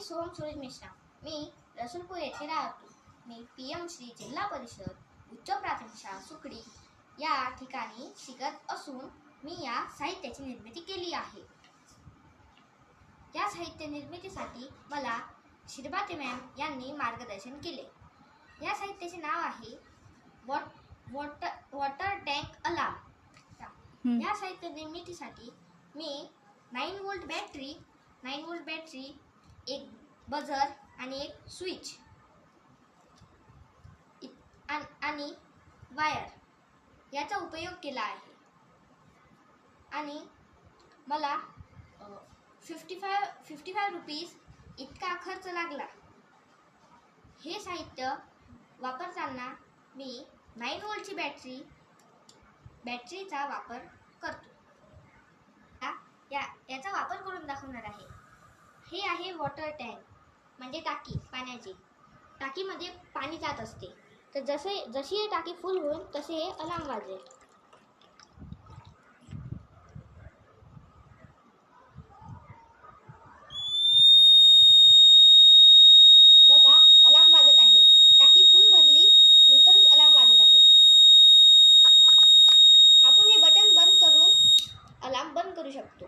सोहम सुरेश मिश्रा. मी रसूलपूर येथे राहतो. मी PM श्री जिल्हा परिषद उच्च प्राथमिक शाळा सुकडी या ठिकाणी शिकत असून मी या साहित्याची निर्मिती केली आहे. या साहित्य निर्मितीसाठी मला शिरभाते मॅम यांनी मार्गदर्शन केले. या साहित्याचे नाव आहे वॉटर टँक अलार्म. या साहित्य निर्मितीसाठी मी 9 व्होल्ट बॅटरी, एक बझर आणि एक स्विच आणि वायर याचा उपयोग केला आहे. आणि मला 55 रुपीज इतका खर्च लागला. हे साहित्य वापरताना मी 9 व्होल्टची बॅटरीचा वापर करतो. याचा वापर करून दाखवणार आहे. हे आहे वॉटर टँक म्हणजे टाकी, पाण्याची. टाकीमध्ये पाणी जात असते. तर जशी ही टाकी फुल होईल तसे हे अलार्म वाजेल. बघा, अलार्म वाजत आहे. टाकी फुल भरली नंतरच अलार्म वाजत आहे. आपण हे बटन बंद करून अलार्म बंद करू शकतो.